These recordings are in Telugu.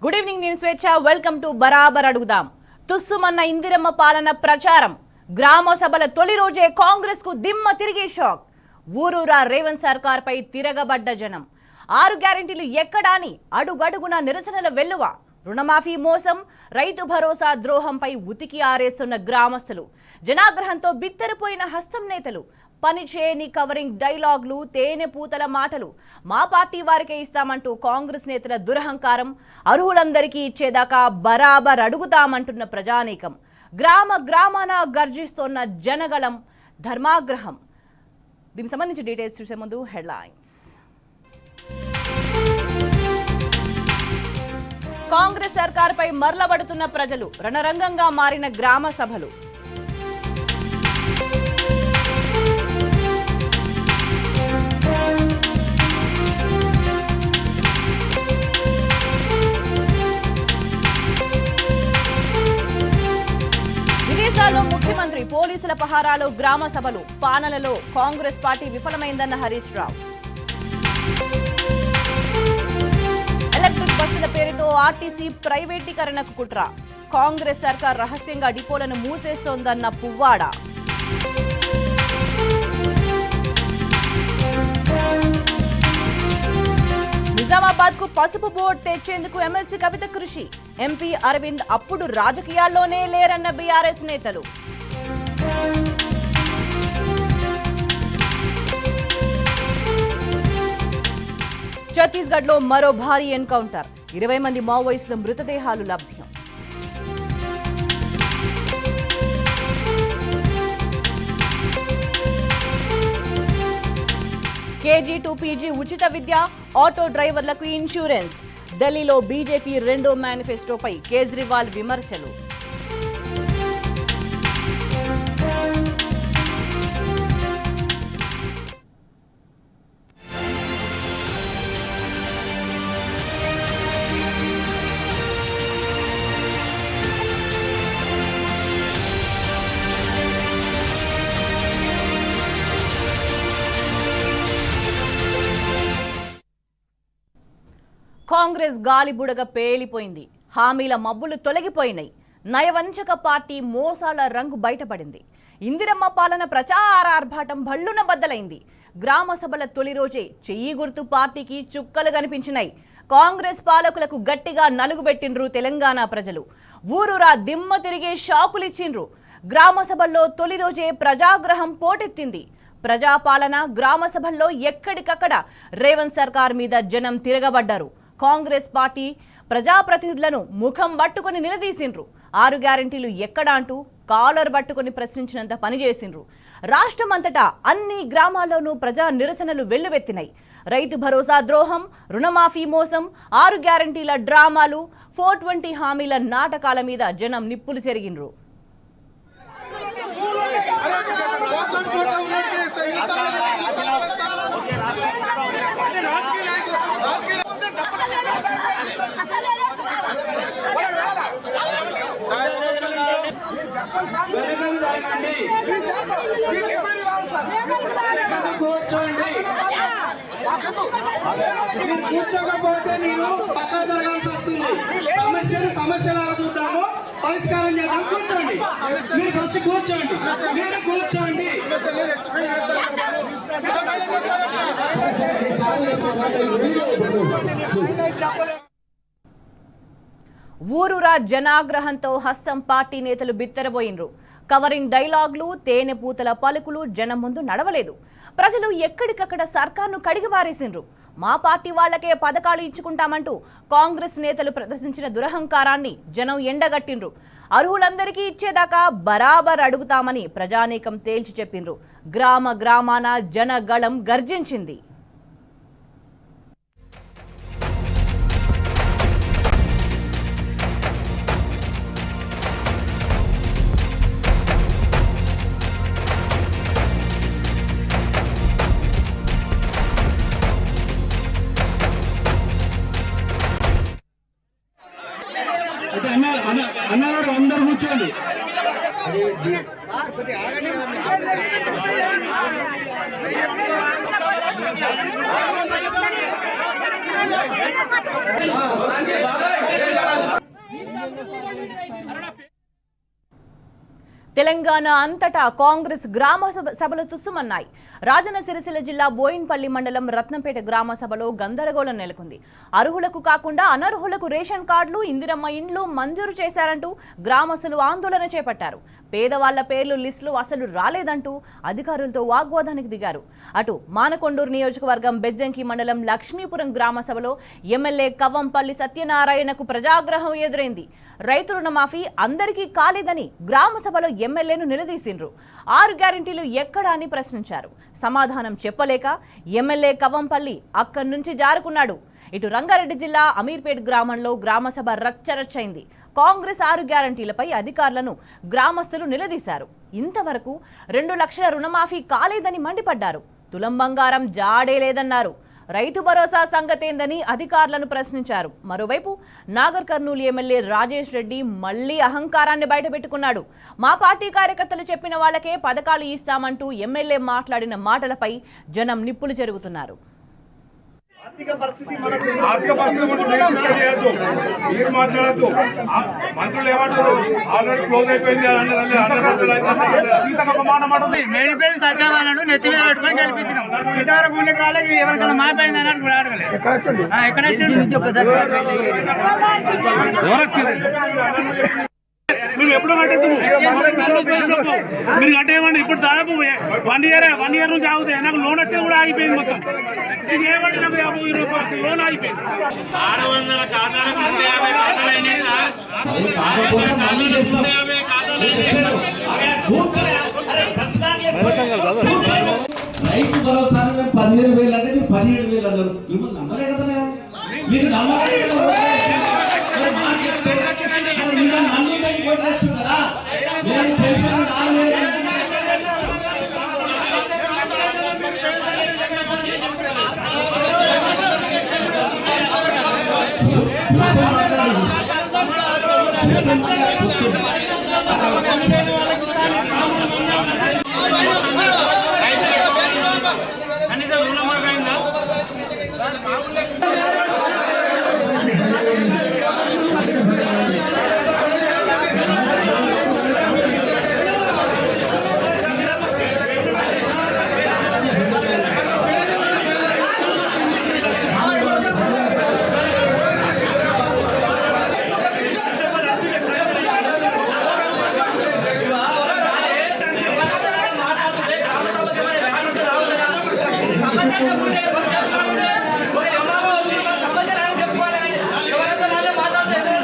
గుడ్ ఈవినింగ్, నేను స్వేచ్ఛ. వెల్కమ్ టు బరాబర్ అడుగుదాం. తుస్సుమన్న ఇందిరమ్మ పాలన ప్రచారం, గ్రామ సభల తొలి రోజే కాంగ్రెస్ కు దిమ్మ తిరిగే షాక్. ఊరూరా రేవంత్ సర్కార్ పై తిరగబడ్డ జనం. 6 గ్యారెంటీలు ఎక్కడాని అడుగడుగున నిరసనల వెల్లువ. రుణమాఫీ మోసం, రైతు భరోసా ద్రోహంపై ఉతికి ఆరేస్తున్న గ్రామస్తులు. జనాగ్రహంతో బిత్తరపోయిన హస్తం నేతలు. పనిచేయని కవరింగ్ డైలాగులు, తేనె పూతల మాటలు. మా పార్టీ వారికే ఇస్తామంటూ కాంగ్రెస్ నేతల దురహంకారం. అర్హులందరికీ ఇచ్చేదాకా బరాబర్ అడుగుతామంటున్న ప్రజానీకం. గ్రామ గ్రామాన గర్జిస్తోన్న జనగళం, ధర్మాగ్రహం. దీనికి సంబంధించి డీటెయిల్స్ చూసే ముందు హెడ్లైన్స్. కాంగ్రెస్ సర్కారుపై మరలబడుతున్న ప్రజలు, రణరంగంగా మారిన గ్రామ సభలు. విదేశాల్లో ముఖ్యమంత్రి, పోలీసుల పహారాలో గ్రామ సభలు. పాలనలో కాంగ్రెస్ పార్టీ విఫలమైందన్న హరీష్ రావు. ఎలక్ట్రిక్ బస్సుల పేరుతో ఆర్టీసీ ప్రైవేటీకరణకు కుట్ర. కాంగ్రెస్ సర్కార్ రహస్యంగా డిపోలను మూసేస్తోందన్న పువ్వాడ. నిజామాబాద్ కు పసుపు బోర్డు తెచ్చేందుకు ఎమ్మెల్సీ కవిత కృషి. ఎంపీ అరవింద్ అప్పుడు రాజకీయాల్లోనే లేరన్న బీఆర్ఎస్ నేతలు. ఛత్తీస్గఢ్ లో మరో భారీ ఎన్కౌంటర్. 20 మంది మావోయిస్టుల మృతదేహాలు లభ్యం. కేజీ టు పీజీ ఉచిత విద్య, ఆటో డ్రైవర్లకు ఇన్సూరెన్స్. ఢిల్లీలో బీజేపీ రెండో మేనిఫెస్టోపై కేజ్రీవాల్ విమర్శలు. కాంగ్రెస్ గాలిబుడగ పేలిపోయింది. హామీల మబ్బులు తొలగిపోయినాయి. నయవంచక పార్టీ మోసాల రంగు బయటపడింది. ఇందిరమ్మ పాలన ప్రచారార్భాటం భళ్లున బద్దలైంది. గ్రామ సభల తొలి రోజే చెయ్యి గుర్తు పార్టీకి చుక్కలు కనిపించినాయి. కాంగ్రెస్ పాలకులకు గట్టిగా నలుగుబెట్టిండ్రు తెలంగాణ ప్రజలు. ఊరూరా దిమ్మ తిరిగే షాకులిచ్చిండ్రు. గ్రామ సభల్లో తొలి రోజే ప్రజాగ్రహం పోటెత్తింది. ప్రజాపాలన గ్రామ సభల్లో ఎక్కడికక్కడ రేవంత్ సర్కార్ మీద జనం తిరగబడ్డారు. కాంగ్రెస్ పార్టీ ప్రజాప్రతినిధులను ముఖం పట్టుకుని నిలదీసిండ్రు. 6 గ్యారెంటీలు ఎక్కడా అంటూ కాలర్ పట్టుకుని ప్రశ్నించినంత పనిచేసిండ్రు. రాష్ట్రమంతటా అన్ని గ్రామాల్లోనూ ప్రజా నిరసనలు వెల్లువెత్తినాయి. రైతు భరోసా ద్రోహం, రుణమాఫీ మోసం, 6 గ్యారెంటీల డ్రామాలు, 420 హామీల నాటకాల మీద జనం నిప్పులు చెరిగిండ్రు. కూర్చోకపోతే మీరు పక్కా జరగాల్సి వస్తుంది. సమస్యలు చూద్దాము, పరిష్కారం చేద్దాం. కూర్చోండి, మీరు ఫస్ట్ కూర్చోండి, మీరు కూర్చోండి. ఊరూరా జనాగ్రహంతో హస్తం పార్టీ నేతలు బిత్తరబోయినరు. కవరింగ్ డైలాగులు, తేనె పూతల పలుకులు జనం ముందు నడవలేదు. ప్రజలు ఎక్కడికక్కడ సర్కార్ను కడిగిపారేసిండ్రు. మా పార్టీ వాళ్లకే పథకాలు ఇచ్చుకుంటామంటూ కాంగ్రెస్ నేతలు ప్రదర్శించిన దురహంకారాన్ని జనం ఎండగట్టిండ్రు. అర్హులందరికీ ఇచ్చేదాకా బరాబర్ అడుగుతామని ప్రజానీకం తేల్చి చెప్పిండ్రు. గ్రామ గ్రామాన జనగళం గర్జించింది. అన్నగారు అందరూ కూర్చోండి. బాబాయ్ తెలంగాణ అంతటా కాంగ్రెస్ గ్రామ సభలు తుస్సుమన్నాయి. రాజన్న సిరిసిల్ల జిల్లా బోయిన్పల్లి మండలం రత్నంపేట గ్రామ సభలో గందరగోళం నెలకొంది. అర్హులకు కాకుండా అనర్హులకు రేషన్ కార్డులు, ఇందిరమ్మ ఇండ్లు మంజూరు చేశారంటూ గ్రామస్తులు ఆందోళన చేపట్టారు. పేదవాళ్ల పేర్లు లిస్టులు అసలు రాలేదంటూ అధికారులతో వాగ్వాదానికి దిగారు. అటు మానకొండూరు నియోజకవర్గం బెజ్జంకి మండలం లక్ష్మీపురం గ్రామ సభలో ఎమ్మెల్యే కవ్వంపల్లి సత్యనారాయణకు ప్రజాగ్రహం ఎదురైంది. రైతు రుణమాఫీ అందరికీ కాలేదని గ్రామ సభలో ఎమ్మెల్యేను నిలదీసిండ్రు. 6 గ్యారెంటీలు ఎక్కడా అని ప్రశ్నించారు. సమాధానం చెప్పలేక ఎమ్మెల్యే కవ్వంపల్లి అక్కడి నుంచి జారుకున్నాడు. ఇటు రంగారెడ్డి జిల్లా అమీర్పేట్ గ్రామంలో గ్రామసభ రచ్చరచ్చైంది. కాంగ్రెస్ 6 గ్యారెంటీలపై అధికారులను గ్రామస్తులు నిలదీశారు. ఇంతవరకు 2 లక్షల రుణమాఫీ కాలేదని మండిపడ్డారు. తులం బంగారం జాడే లేదన్నారు. రైతు భరోసా సంగతేందని అధికారులను ప్రశ్నించారు. మరోవైపు నాగర్ కర్నూలు ఎమ్మెల్యే రాజేష్ రెడ్డి మళ్లీ అహంకారాన్ని బయటపెట్టుకున్నాడు. మా పార్టీ కార్యకర్తలు చెప్పిన వాళ్ళకే పథకాలు ఇస్తామంటూ ఎమ్మెల్యే మాట్లాడిన మాటలపై జనం నిప్పులు చెరుగుతున్నారు. ఆర్థిక పరిస్థితి మీరు మాట్లాడద్దు. మంత్రులు ఏమంటారు? ఆల్రెడీ క్లోజ్ అయిపోయింది. మేడిపల్లి సత్యనారాయణ నెత్తి మీద పెట్టుకొని గెలిపించినాం. ఇంతవరకు ఊళ్ళకి రాలేదు. ఎవరికైనా మాపోయింది అని కూడా అడగలేదు. ఎక్కడ మేము ఎప్పుడు మీరు కట్టేయమండి. ఇప్పుడు దాదాపు 1 ఇయర్ నుంచి ఆగుతాయి. నాకు లోన్ వచ్చేది కూడా ఆగిపోయింది. మొత్తం ఇది ఏమంటే నాకు 50 రూపాయలు లోన్ ఆగిపోయింది. 600 ఖాతాలకు 150 ఖాతాలు అయినాయి సార్. 150 రైతు భరోసా 15,000 అంటే 17,000 అన్నారు. మిమ్మల్ని నమ్మలే కదా, మీరు నమ్మలే కదా. కనీసం రుణమాఫీ అయిందా?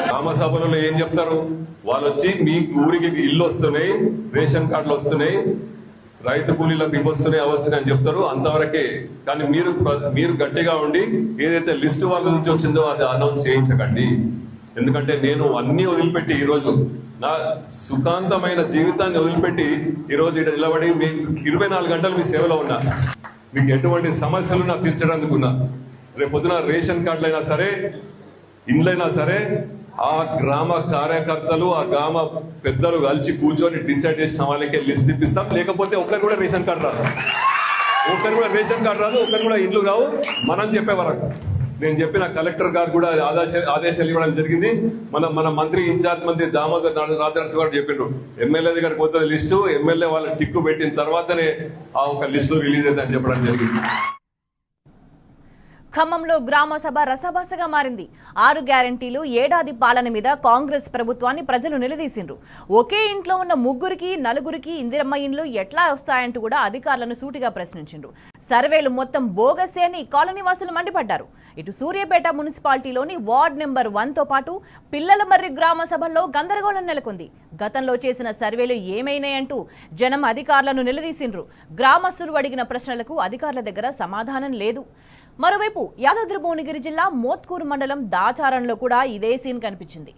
గ్రామ సభలలో ఏం చెప్తారు? వాళ్ళు వచ్చి మీ ఊరికి ఇల్లు వస్తున్నాయి, రేషన్ కార్డులు వస్తున్నాయి, రైతు కూలీలకు ఇవి వస్తున్నాయి, అవి వస్తున్నాయి అని చెప్తారు. అంతవరకే. కానీ మీరు గట్టిగా ఉండి ఏదైతే లిస్ట్ వాళ్ళ నుంచి వచ్చిందో అది అనౌన్స్ చేయించకండి. ఎందుకంటే నేను అన్ని వదిలిపెట్టి ఈరోజు నా సుఖాంతమైన జీవితాన్ని వదిలిపెట్టి ఈరోజు ఇక్కడ నిలబడి మీ 24 గంటలు మీ సేవలో ఉన్నా. మీకు ఎటువంటి సమస్యలు నాకు తీర్చడానికి ఉన్నా. రేపు పొద్దున రేషన్ కార్డులైనా సరే, ఇండ్లైనా సరే, ఆ గ్రామ కార్యకర్తలు, ఆ గ్రామ పెద్దలు కలిసి కూర్చొని డిసైడ్ చేసిన వాళ్ళకే లిస్ట్ ఇప్పిస్తాం. లేకపోతే ఒక్కరు కూడా రేషన్ కార్డు రాదు, ఒక్కరు కూడా ఒక్కరు కూడా ఇండ్లు రావు. మనం చెప్పే వరకు నేను చెప్పిన కలెక్టర్ గారు కూడా ఆదేశాలు ఇవ్వడం జరిగింది. మన మంత్రి ఇన్ఛార్జ్ మంత్రి దామోదర్ రాజనరసింహ గారు చెప్పిండ్రు, ఎమ్మెల్యే దగ్గర పోతుంది లిస్టు, ఎమ్మెల్యే వాళ్ళ టిక్కు పెట్టిన తర్వాతనే ఆ ఒక లిస్టు రిలీజ్ అవుతుందని చెప్పడం జరిగింది. ఖమ్మంలో గ్రామ సభ రసభాసగా మారింది. 6 గ్యారెంటీలు, ఏడాది పాలన మీద కాంగ్రెస్ ప్రభుత్వాన్ని ప్రజలు నిలదీసిండ్రు. ఒకే ఇంట్లో ఉన్న 3కి 4కి ఇందిరమ్మ ఇండ్లు ఎట్లా వస్తాయంటూ కూడా అధికారులను సూటిగా ప్రశ్నించిండ్రు. సర్వేలు మొత్తం బోగసే అని కాలనీవాసులు మండిపడ్డారు. ఇటు సూర్యాపేట మున్సిపాలిటీలోని వార్డ్ నెంబర్ 1తో పాటు పిల్లలమర్రి గ్రామ సభల్లో గందరగోళం నెలకొంది. గతంలో చేసిన సర్వేలు ఏమైనాయంటూ జనం అధికారులను నిలదీసిండ్రు. గ్రామస్తులు అడిగిన ప్రశ్నలకు అధికారుల దగ్గర సమాధానం లేదు. మరోవైపు యాదాద్రి భువనగిరి జిల్లా మోత్కూరు మండలం దాచారంలో కూడా ఇదే సీన్ కనిపించింది.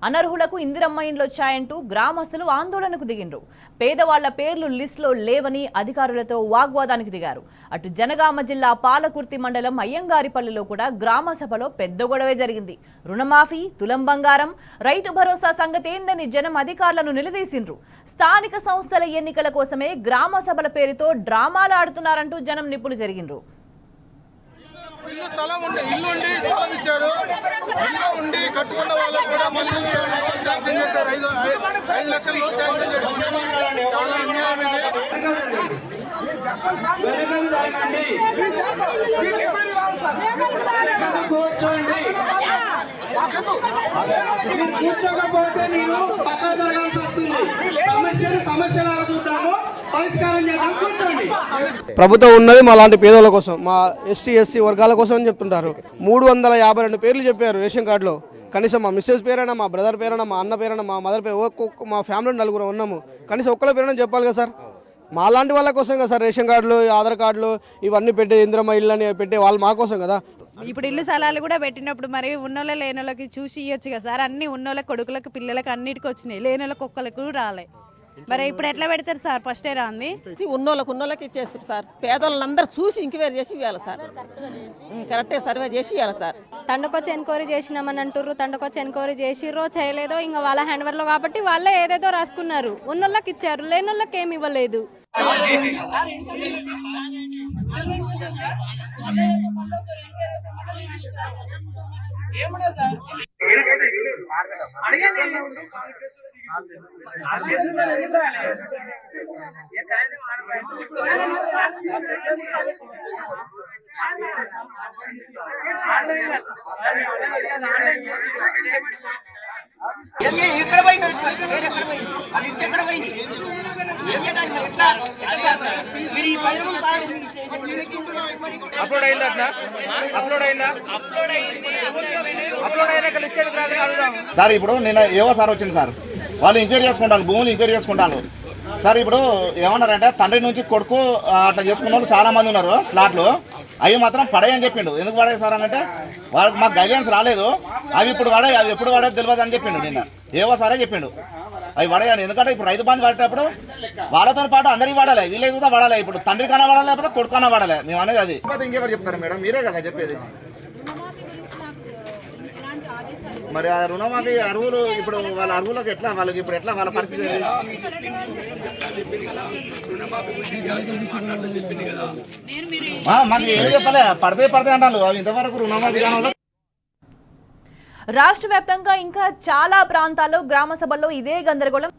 అనర్హులకు ఇందిరమ్మ ఇండ్లు వచ్చాయంటూ గ్రామస్తులు ఆందోళనకు దిగిండ్రు. పేదవాళ్ల పేర్లు లిస్టులో లేవని అధికారులతో వాగ్వాదానికి దిగారు. అటు జనగామ జిల్లా పాలకుర్తి మండలం అయ్యంగారిపల్లిలో కూడా గ్రామ సభలో పెద్ద గొడవే జరిగింది. రుణమాఫీ, తులం బంగారం, రైతు భరోసా సంగతేందని జనం అధికారులను నిలదీసిండ్రు. స్థానిక సంస్థల ఎన్నికల కోసమే గ్రామ సభల పేరుతో డ్రామాలు ఆడుతున్నారంటూ జనం నిప్పులు జరిగిండ్రు. స్థలం ఉండి స్థలం ఇచ్చారు. ఇల్లు ఉండి కట్టుకున్న వాళ్ళకు కూడా మళ్ళీ శాంక్షన్ చేశారు. 5 లక్షల లోన్ శాంక్షన్ చేయడం చాలా అన్యాయం ఇది. కూర్చోండి. మీరు కూర్చోకపోతే మీరు పక్కా జరగాల్సి వస్తుంది. సమస్యలు చూద్దాము, పరిష్కారం చేద్దాం. కూర్చోండి. ప్రభుత్వం ఉన్నది మా లాంటి పేదల కోసం, మా ఎస్టీ ఎస్సీ వర్గాల కోసం అని చెప్తుంటారు. 352 పేర్లు చెప్పారు రేషన్ కార్డులో. కనీసం మా మిస్సెస్ పేరైనా, మా బ్రదర్ పేరైనా, మా అన్న పేరైనా, మా మదర్ పేరు, మా ఫ్యామిలీలో 4 ఉన్నాము. కనీసం ఒక్కళ్ళ పేరైనా చెప్పాలి కదా సార్. మా లాంటి వాళ్ళ కోసం కదా సార్ రేషన్ కార్డులు, ఆధార్ కార్డులు ఇవన్నీ పెట్టే, ఇందిరమ్మ ఇళ్ళు అని పెట్టే వాళ్ళు మా కోసం కదా. ఇప్పుడు ఇల్లు స్థలాలు కూడా పెట్టినప్పుడు మరి ఉన్నోళ్ళ లేనోళ్ళకి చూసి ఇవ్వచ్చు కదా సార్. అన్ని ఉన్నోళ్ళ కొడుకులకు పిల్లలకు అన్నిటికీ వచ్చినాయి, లేనోళ్ళకి ఒక్కరికి రాలే. మరి ఇప్పుడు ఎట్లా పెడతారు సార్? ఫస్టే రాంది ఉన్నోళ్ళకి ఇచ్చేస్తారు సార్. పేదోళ్ళందరూ చూసి ఎంక్వైరీ చేసి ఇవ్వాలి సార్. కరెక్టే సర్వే చేసి ఇవ్వాలి సార్. తండకొచ్చి ఎన్క్వైరీ చేసినామని అంటారు. తండకొచ్చి ఎన్క్వైరీ చేసిర్రో చేయలేదో ఇంకా వాళ్ళ హ్యాండ్ ఓవర్లో కాబట్టి వాళ్ళే ఏదేదో రాసుకున్నారు. ఉన్నోళ్ళకి ఇచ్చారు, లేనోళ్ళకి ఏమి ఇవ్వలేదు. ఎక్కడ పోయింది? ఎక్కడ పోయింది? అప్లోడ్ అయిందా? సార్ ఇప్పుడు నేను ఏవో సార్ వచ్చింది సార్, వాళ్ళు ఎంక్వైరీ చేసుకుంటాను, భూములు ఎంక్వైరీ చేసుకుంటాను సార్. ఇప్పుడు ఏమన్నారంటే తండ్రి నుంచి కొడుకు అట్లా చేసుకున్న వాళ్ళు చాలా మంది ఉన్నారు స్లాట్లు. అవి మాత్రం పడేయని చెప్పిండు. ఎందుకు పడేది సార్ అంటే వాళ్ళకి మాకు గైడెన్స్ రాలేదు. అవి ఇప్పుడు పడే, అవి ఎప్పుడు పడేది తెలియదు అని చెప్పిండు. నిన్న ఏవో సారే చెప్పిండు అవి పడేయని. ఎందుకంటే ఇప్పుడు రైతు బంధు పడేటప్పుడు వాళ్ళతో పాటు అందరికి పడాలి, వీళ్ళకి కూడా పడాలి. ఇప్పుడు తండ్రి కన్నా పడాలి, లేకపోతే కొడుకు కన్నా పడాలి. మేము అనేది అది. ఇంకెవరు చెప్తారు మేడం? మీరే కదా చెప్పేది. మరి ఆ రుణమాఫీ అరువులు ఇప్పుడు వాళ్ళ అరువులకు ఎట్లా, వాళ్ళకి ఇప్పుడు ఎట్లా వాళ్ళ పరిస్థితి? మాకు ఏం చెప్పలే, పడతాయి అంటారు. అవి ఇంతవరకు రుణమాఫీ కానీ రాష్ట్ర వ్యాప్తంగా ఇంకా చాలా ప్రాంతాల్లో గ్రామ సభల్లో ఇదే గందరగోళం.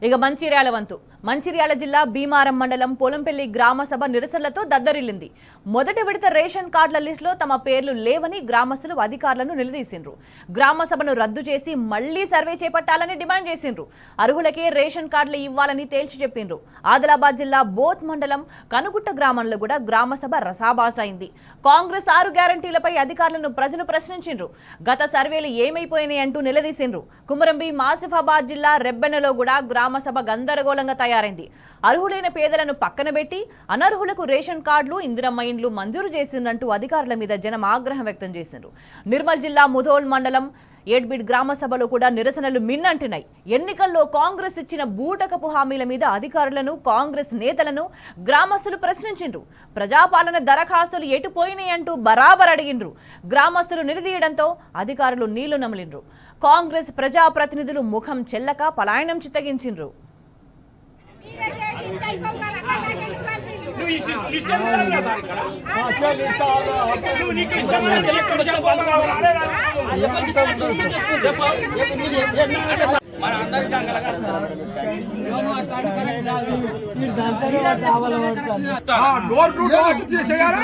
ఇక మంచిర్యాల వంతు. మంచిర్యాల జిల్లా భీమారం మండలం పొలంపల్లి గ్రామ సభ నిరసనలతో దద్దరిల్లింది. మొదటి విడత రేషన్ కార్డుల లిస్టులో తమ పేర్లు లేవని గ్రామస్తులు అధికారులను నిలదీసిండ్రు. గ్రామ సభను రద్దు చేసి మళ్లీ సర్వే చేపట్టాలని డిమాండ్ చేసిండ్రు. అర్హులకే రేషన్ కార్డులు ఇవ్వాలని తేల్చి చెప్పిండ్రు. ఆదిలాబాద్ జిల్లా బోత్ మండలం కనుగుట్ట గ్రామంలో కూడా గ్రామ సభ రసాబాసైంది. కాంగ్రెస్ 6 గ్యారంటీలపై అధికారులను ప్రజలు ప్రశ్నించిండ్రు. గత సర్వేలు ఏమైపోయినాయి అంటూ నిలదీసిండ్రు. కుమరంభీం ఆసిఫాబాద్ జిల్లా రెబ్బెనలో కూడా గ్రామ సభ గందరగోళంగా తయారైంది. అర్హులైన పేదలను పక్కన పెట్టి అనర్హులకు రేషన్ కార్డులు, ఇందిరమ్మ ఇండ్లు మంజూరు చేసిందంటూ అధికారుల మీద జనం ఆగ్రహం వ్యక్తం చేసిండ్రు. నిర్మల్ జిల్లా ముధోల్ మండలం ఏడ్బిడ్ గ్రామ సభలో కూడా నిరసనలు మిన్నంటున్నాయి. ఎన్నికల్లో కాంగ్రెస్ ఇచ్చిన బూటకపు హామీల మీద అధికారులను, కాంగ్రెస్ నేతలను గ్రామస్తులు ప్రశ్నించిండ్రు. ప్రజాపాలన దరఖాస్తులు ఎటుపోయినాయి అంటూ బరాబర్ అడిగిండ్రు. గ్రామస్తులు నిలదీయడంతో అధికారులు నీళ్లు నమిలిండ్రు. కాంగ్రెస్ ప్రజాప్రతినిధులు ముఖం చెల్లక పలాయనం చిత్తగించిండ్రు. డోర్ టు డోర్ చేయాలి.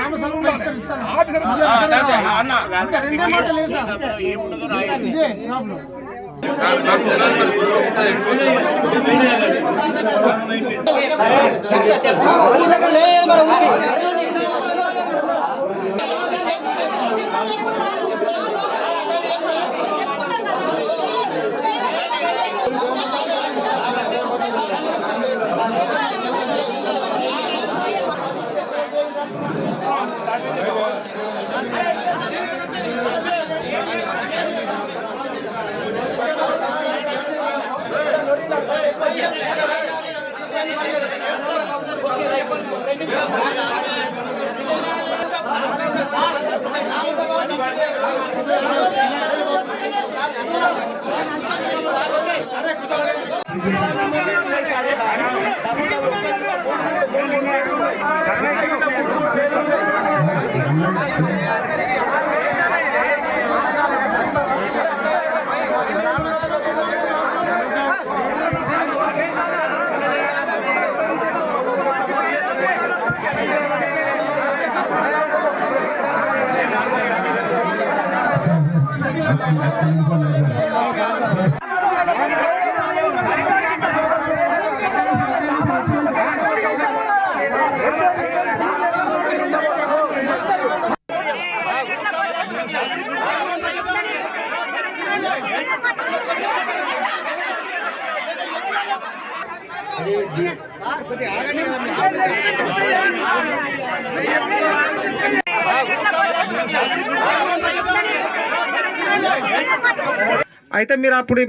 అయితే మీరు అప్పుడు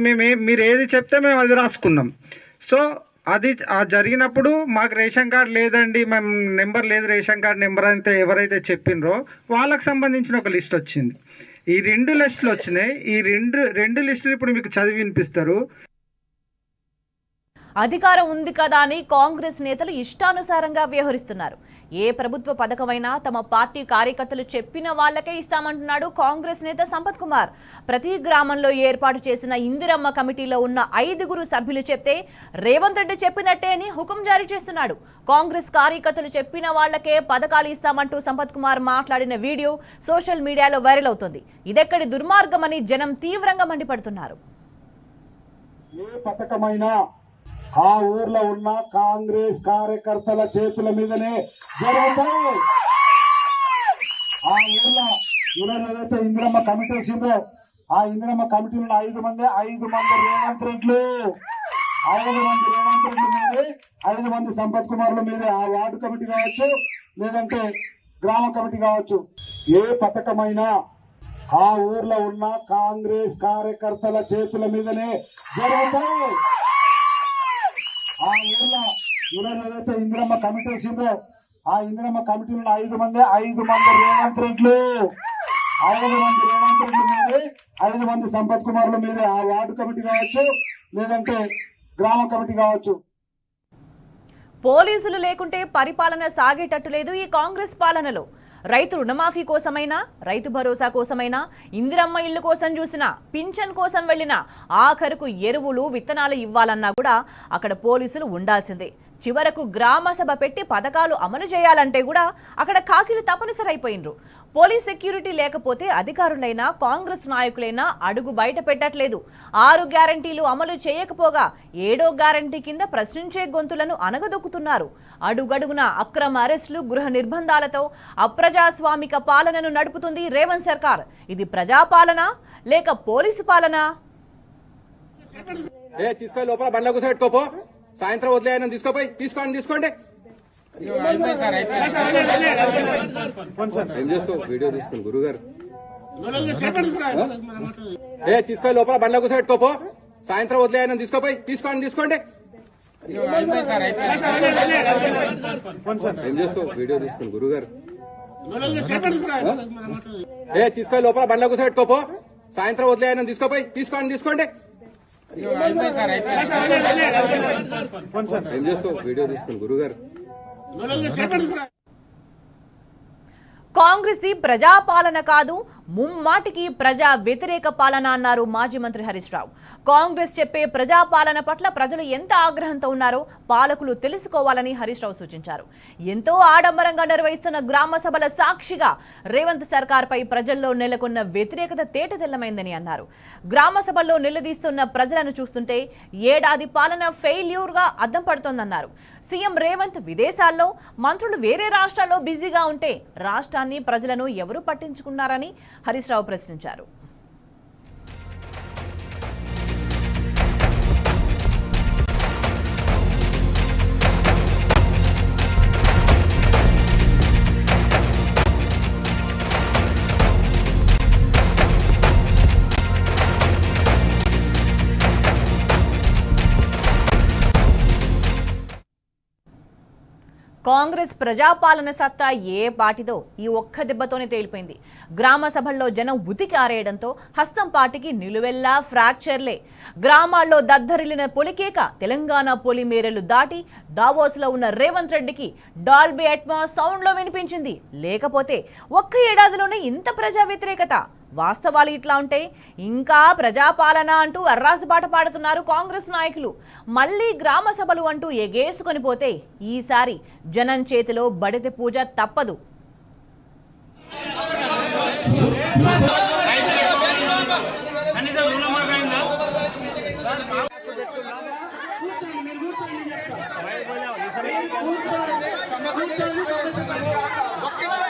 మీరు ఏది చెప్తే మేము అది రాసుకున్నాం. సో అది జరిగినప్పుడు మాకు రేషన్ కార్డు లేదండి, మేము నెంబర్ లేదు, రేషన్ కార్డు నెంబర్ అయితే ఎవరైతే చెప్పినరో వాళ్ళకి సంబంధించిన ఒక లిస్ట్ వచ్చింది. ఈ 2 లిస్టులు వచ్చినాయి. ఈ రెండు లిస్టులు ఇప్పుడు మీకు చదివి వినిపిస్తారు. అధికారం ఉంది కదా అని కాంగ్రెస్ నేతలు ఇష్టానుసారంగా వ్యవహరిస్తున్నారు. ఏ ప్రభుత్వ పథకమైనా తమ పార్టీ కార్యకర్తలు చెప్పిన వాళ్లకే ఇస్తామంటున్నాడు కాంగ్రెస్ నేత సంపత్ కుమార్. ప్రతి గ్రామంలో ఏర్పాటు చేసిన ఇందిరమ్మ కమిటీలో ఉన్న 5 సభ్యులు చెప్తే రేవంత్ రెడ్డి చెప్పినట్టే అని హుకుం జారీ చేస్తున్నాడు. కాంగ్రెస్ కార్యకర్తలు చెప్పిన వాళ్లకే పథకాలు ఇస్తామంటూ సంపత్ కుమార్ మాట్లాడిన వీడియో సోషల్ మీడియాలో వైరల్ అవుతోంది. ఇదెక్కడి దుర్మార్గమని జనం తీవ్రంగా మండిపడుతున్నారు. ఏ పథకమైనా ఆ ఊర్లో ఉన్న కాంగ్రెస్ కార్యకర్తల చేతుల మీదనే జరుగుతాయి. ఆ ఊర్లో ఈరోజు ఏదైతే ఇందిరమ్మ కమిటీ వచ్చిందో ఆ ఇందిరమ్మ కమిటీలో 5 మంది రేవంత్ రెడ్లు, 5 మంది రేవంత్ రెడ్లు మీదే, 5 మంది సంపత్ కుమార్ల మీదే. ఆ వార్డు కమిటీ కావచ్చు, లేదంటే గ్రామ కమిటీ కావచ్చు. ఏ పథకమైనా ఆ ఊర్లో ఉన్న కాంగ్రెస్ కార్యకర్తల చేతుల మీదనే జరుగుతాయి. ఆ ఊర్లో ఈరోజు ఏదైతే ఇందిరమ్మ కమిటీ వచ్చిందో ఆ ఇందిరమ్మ కమిటీలో 5 మంది రేవంత్ రెడ్లు, 5 మంది రేవంత్ రెడ్లు మీదే, 5 మంది సంపత్ కుమార్ల మీదే. ఆ వార్డు కమిటీ కావచ్చు, లేదంటే గ్రామ కమిటీ కావచ్చు. పోలీసులు లేకుంటే పరిపాలన సాగేటట్టు లేదు ఈ కాంగ్రెస్ పాలనలో. రైతు రుణమాఫీ కోసమైనా, రైతు భరోసా కోసమైనా, ఇందిరమ్మ ఇళ్లు కోసం చూసినా, పింఛన్ కోసం వెళ్ళినా, ఆఖరుకు ఎరువులు విత్తనాలు ఇవ్వాలన్నా కూడా అక్కడ పోలీసులు ఉండాల్సిందే. చివరకు గ్రామ సభ పెట్టి పథకాలు అమలు చేయాలంటే కూడా అక్కడ కాకిలు తప్పనిసరి అయిపోయినరు. పోలీస్ సెక్యూరిటీ లేకపోతే అధికారులైనా కాంగ్రెస్ నాయకులైనా అడుగు బయట పెట్టట్లేదు. 6 గ్యారంటీలు అమలు చేయకపోగా 7వ గ్యారంటీ కింద ప్రశ్నించే గొంతులను అనగదొక్కుతున్నారు. అడుగడుగున అక్రమ అరెస్టులు, గృహ నిర్బంధాలతో అప్రజాస్వామిక పాలనను నడుపుతుంది రేవంత్ సర్కార్. ఇది ప్రజాపాలన లేక పోలీసు పాలన? తీసుకొని లోపల బండ్ల కూర్చోబెట్టుకోపో, సాయంత్రం వదిలేయని తీసుకోండి. ఏం చేస్తావు? వీడియో తీసుకుని గురుగారు తీసుకొని లోపల బండ్ల కూర్చోబెట్టుకోపో, సాయంత్రం వదిలేయని తీసుకోండి. ఏం చేస్తావు? వీడియో తీసుకుని గురుగారు తీసుకొని లోపల బండ్ల కూర్చోబెట్టుకోపో, సాయంత్రం వదిలేయని తీసుకోండి. ఏం చేస్తావు? వీడియో తీసుకుని గురుగారు కాంగ్రెస్ ది ప్రజాపాలన కాదు, ముమ్మాటికి ప్రజా వ్యతిరేక పాలన అన్నారు మాజీ మంత్రి హరీష్ రావు. కాంగ్రెస్ చెప్పే ప్రజాపాలన పట్ల ప్రజలు ఎంత ఆగ్రహంతో ఉన్నారో పాలకులు తెలుసుకోవాలని హరీష్ రావు సూచించారు. ఎంతో ఆడంబరంగా నిర్వహిస్తున్న గ్రామ సభల సాక్షిగా రేవంత్ సర్కార్ పై ప్రజల్లో నెలకొన్న వ్యతిరేకత తేటతెల్లమైందని అన్నారు. గ్రామ సభల్లో నిలదీస్తున్న ప్రజలను చూస్తుంటే ఏడాది పాలన ఫెయిల్యూర్ గా అద్దం పడుతోందన్నారు. సీఎం రేవంత్ విదేశాల్లో, మంత్రులు వేరే రాష్ట్రాల్లో బిజీగా ఉంటే రాష్ట్రాన్ని, ప్రజలను ఎవరు పట్టించుకున్నారని హరీష్ రావు ప్రశ్నించారు. కాంగ్రెస్ ప్రజాపాలన సత్తా ఏ పాటిదో ఈ ఒక్క దెబ్బతోనే తేలిపోయింది. గ్రామ సభల్లో జనం ఉతికి ఆరేయడంతో హస్తం పార్టీకి నిలువెల్లా ఫ్రాక్చర్లే. గ్రామాల్లో దద్దరిల్లిన పొలికేక తెలంగాణ పొలిమేరలు దాటి దావోస్లో ఉన్న రేవంత్ రెడ్డికి డాల్బీ అట్మాస్ సౌండ్లో వినిపించింది. లేకపోతే ఒక్క ఏడాదిలోనే ఇంత ప్రజా వ్యతిరేకత. వాస్తవాలు ఇట్లా ఉంటే ఇంకా ప్రజాపాలన అంటూ అర్రాసుబాట పాడుతున్నారు కాంగ్రెస్ నాయకులు. మళ్ళీ గ్రామ సభలు అంటూ ఎగేసుకొని పోతే ఈసారి జనం చేతిలో బడిత పూజ తప్పదు. కూర్చొని సమస్య పరిష్కారం కాదు. ఒక్క నెల